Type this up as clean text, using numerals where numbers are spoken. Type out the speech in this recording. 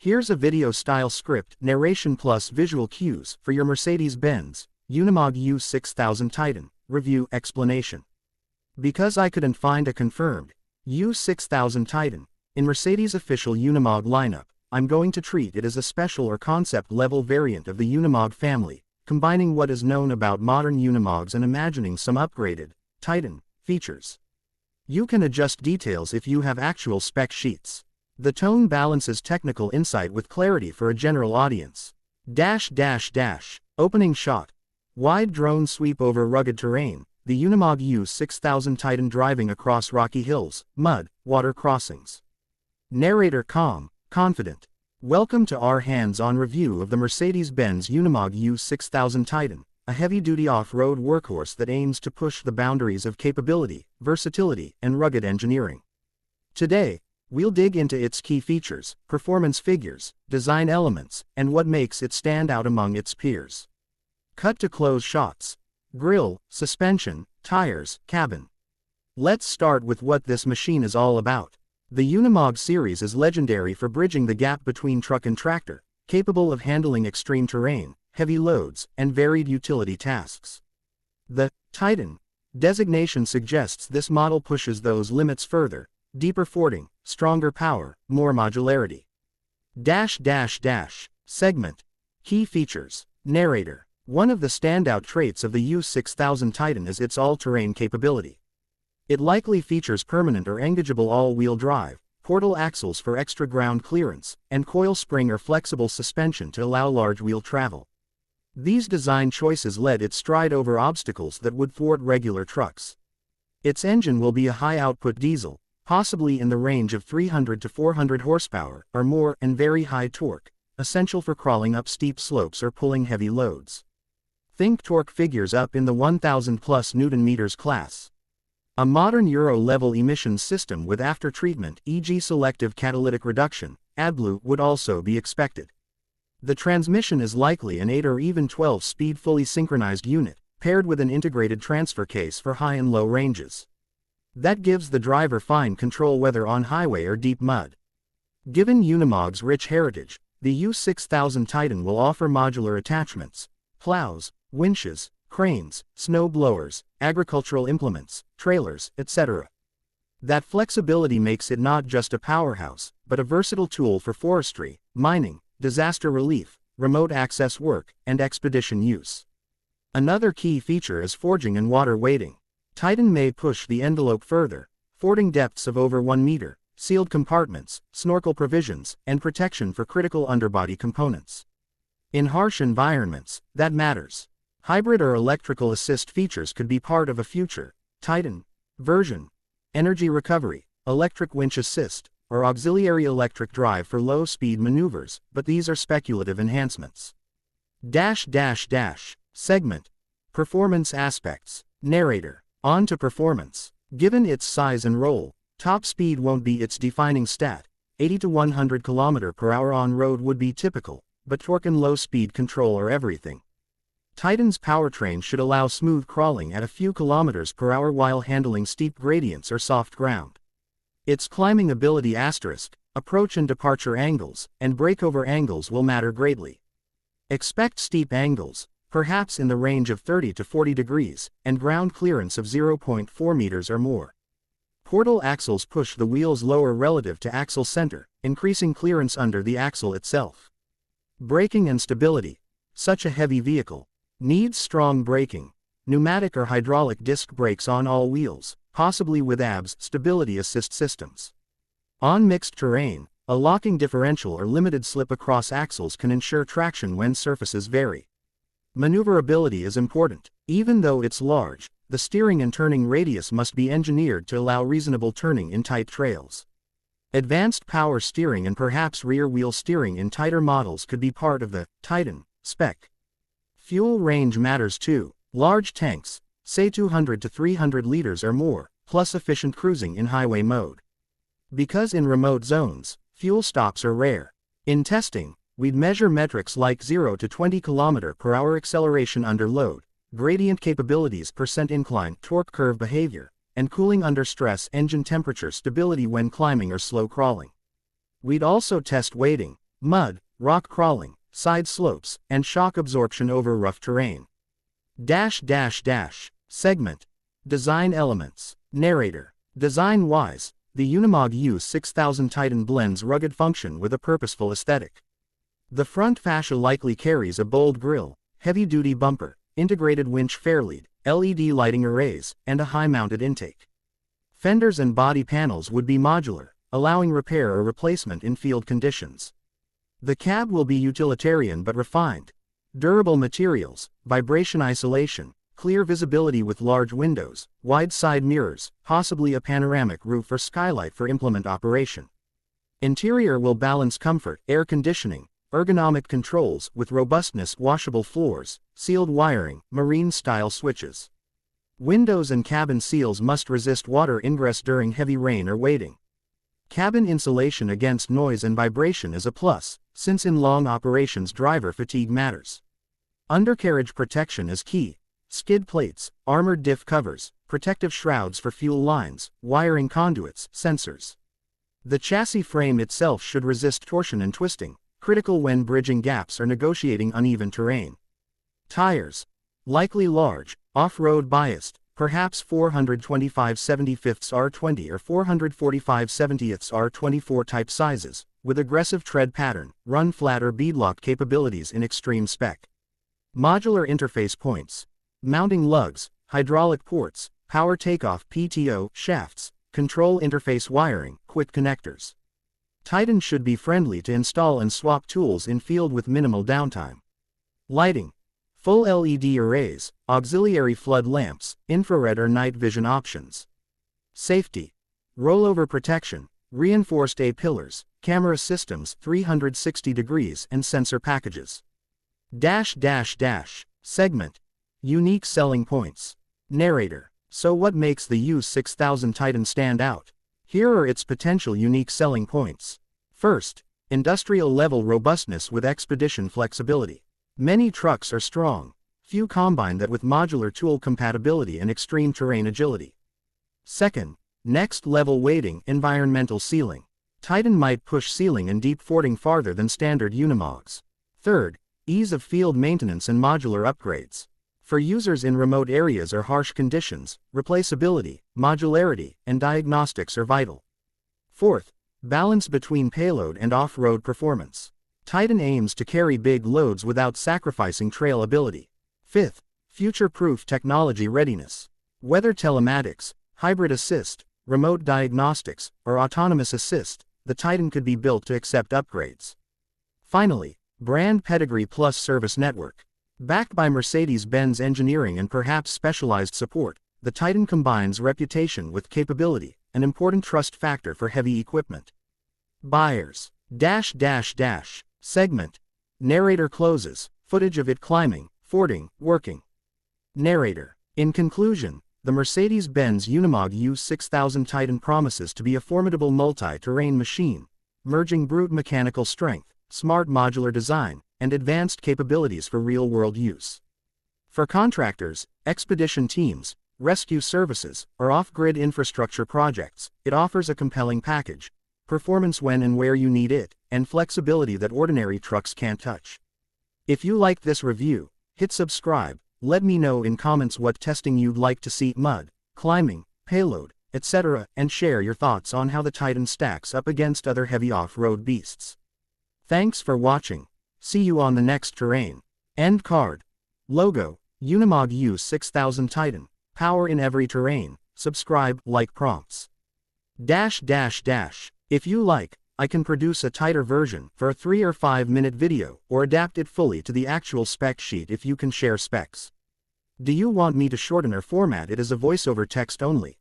Here's a video-style script, narration plus visual cues for your Mercedes-Benz Unimog U6000 Titan review explanation. Because I couldn't find a confirmed U6000 Titan in Mercedes' official Unimog lineup, I'm going to treat it as a special or concept-level variant of the Unimog family, combining what is known about modern Unimogs and imagining some upgraded Titan features. You can adjust details if you have actual spec sheets. The tone balances technical insight with clarity for a general audience. Opening shot. Wide drone sweep over rugged terrain, the Unimog U6000 Titan driving across rocky hills, mud, water crossings. Narrator calm, confident. Welcome to our hands-on review of the Mercedes-Benz Unimog U6000 Titan, a heavy-duty off-road workhorse that aims to push the boundaries of capability, versatility, and rugged engineering. Today, we'll dig into its key features, performance figures, design elements, and what makes it stand out among its peers. Cut to close shots. Grille, suspension, tires, cabin. Let's start with what this machine is all about. The Unimog series is legendary for bridging the gap between truck and tractor, capable of handling extreme terrain, heavy loads, and varied utility tasks. The Titan designation suggests this model pushes those limits further: deeper fording, stronger power, more modularity. Segment. Key features. Narrator. One of the standout traits of the U6000 Titan is its all-terrain capability. It likely features permanent or engageable all-wheel drive, portal axles for extra ground clearance, and coil spring or flexible suspension to allow large wheel travel. These design choices let it stride over obstacles that would thwart regular trucks. Its engine will be a high-output diesel, possibly in the range of 300 to 400 horsepower or more, and very high torque, essential for crawling up steep slopes or pulling heavy loads. Think torque figures up in the 1000 plus Newton-meters class. A modern Euro-level emissions system with after-treatment, e.g. selective catalytic reduction, AdBlue, would also be expected. The transmission is likely an 8 or even 12-speed fully synchronized unit, paired with an integrated transfer case for high and low ranges. That gives the driver fine control whether on highway or deep mud. Given Unimog's rich heritage, the U6000 Titan will offer modular attachments: plows, winches, cranes, snow blowers, agricultural implements, trailers, etc. That flexibility makes it not just a powerhouse, but a versatile tool for forestry, mining, disaster relief, remote access work, and expedition use. Another key feature is forging and water wading. Titan may push the envelope further, fording depths of over 1 meter, sealed compartments, snorkel provisions, and protection for critical underbody components. In harsh environments, that matters. Hybrid or electrical assist features could be part of a future Titan version. Energy recovery, electric winch assist, or auxiliary electric drive for low-speed maneuvers, but these are speculative enhancements. Segment. Performance aspects. Narrator. On to performance. Given its size and role, top speed won't be its defining stat. 80 to 100 km/h on road would be typical, but torque and low-speed control are everything. Titan's powertrain should allow smooth crawling at a few km/h while handling steep gradients or soft ground. Its climbing ability *, approach and departure angles, and breakover angles will matter greatly. Expect steep angles, perhaps in the range of 30 to 40 degrees, and ground clearance of 0.4 meters or more. Portal axles push the wheels lower relative to axle center, increasing clearance under the axle itself. Braking and stability. Such a heavy vehicle needs strong braking. Pneumatic or hydraulic disc brakes on all wheels, possibly with ABS stability assist systems. On mixed terrain, a locking differential or limited slip across axles can ensure traction when surfaces vary. Maneuverability is important. Even though it's large, the steering and turning radius must be engineered to allow reasonable turning in tight trails. Advanced power steering and perhaps rear-wheel steering in tighter models could be part of the Titan spec. Fuel range matters too. Large tanks, say 200 to 300 liters or more, plus efficient cruising in highway mode. Because in remote zones, fuel stops are rare. In testing, we'd measure metrics like 0 to 20 km/h acceleration under load, gradient capabilities, percent incline, torque curve behavior, and cooling under stress, engine temperature stability when climbing or slow crawling. We'd also test weighting, mud, rock crawling, side slopes, and shock absorption over rough terrain. Segment. Design elements. Narrator. Design-wise, the Unimog U6000 Titan blends rugged function with a purposeful aesthetic. The front fascia likely carries a bold grille, heavy-duty bumper, integrated winch fairlead, LED lighting arrays, and a high-mounted intake. Fenders and body panels would be modular, allowing repair or replacement in field conditions. The cab will be utilitarian but refined. Durable materials, vibration isolation, clear visibility with large windows, wide side mirrors, possibly a panoramic roof or skylight for implement operation. Interior will balance comfort, air conditioning, ergonomic controls with robustness, washable floors, sealed wiring, marine-style switches. Windows and cabin seals must resist water ingress during heavy rain or waiting. Cabin insulation against noise and vibration is a plus, since in long operations driver fatigue matters. Undercarriage protection is key. Skid plates, armored diff covers, protective shrouds for fuel lines, wiring conduits, sensors. The chassis frame itself should resist torsion and twisting, critical when bridging gaps or negotiating uneven terrain. Tires. Likely large, off-road biased, perhaps 425/75 R20 or 445/70 R24 type sizes, with aggressive tread pattern, run flat or beadlock capabilities in extreme spec. Modular interface points. Mounting lugs, hydraulic ports, power takeoff PTO shafts, control interface wiring, quick connectors. Titan should be friendly to install and swap tools in field with minimal downtime. Lighting. Full LED arrays, auxiliary flood lamps, infrared or night vision options. Safety. Rollover protection, reinforced A-pillars, camera systems 360 degrees and sensor packages. Segment. Unique selling points. Narrator. So what makes the U6000 Titan stand out? Here are its potential unique selling points. First, industrial-level robustness with expedition flexibility. Many trucks are strong. Few combine that with modular tool compatibility and extreme terrain agility. Second, next-level weighting, environmental sealing. Titan might push sealing and deep fording farther than standard Unimogs. Third, ease of field maintenance and modular upgrades. For users in remote areas or harsh conditions, replaceability, modularity, and diagnostics are vital. Fourth, balance between payload and off-road performance. Titan aims to carry big loads without sacrificing trail ability. Fifth, future-proof technology readiness. Whether telematics, hybrid assist, remote diagnostics, or autonomous assist, the Titan could be built to accept upgrades. Finally, brand pedigree plus service network. Backed by Mercedes-Benz engineering and perhaps specialized support, the Titan combines reputation with capability, an important trust factor for heavy equipment. Buyers. Segment. Narrator closes, footage of it climbing, fording, working. Narrator. In conclusion, the Mercedes-Benz Unimog U6000 Titan promises to be a formidable multi-terrain machine, merging brute mechanical strength, smart modular design, and advanced capabilities for real-world use. For contractors, expedition teams, rescue services, or off-grid infrastructure projects, it offers a compelling package, performance when and where you need it, and flexibility that ordinary trucks can't touch. If you liked this review, hit subscribe, let me know in comments what testing you'd like to see, mud, climbing, payload, etc., and share your thoughts on how the Titan stacks up against other heavy off-road beasts. Thanks for watching. See you on the next terrain. End card. Logo, Unimog U6000 Titan, power in every terrain, subscribe, like prompts. If you like, I can produce a tighter version for a 3 or 5 minute video or adapt it fully to the actual spec sheet if you can share specs. Do you want me to shorten or format it as a voiceover text only?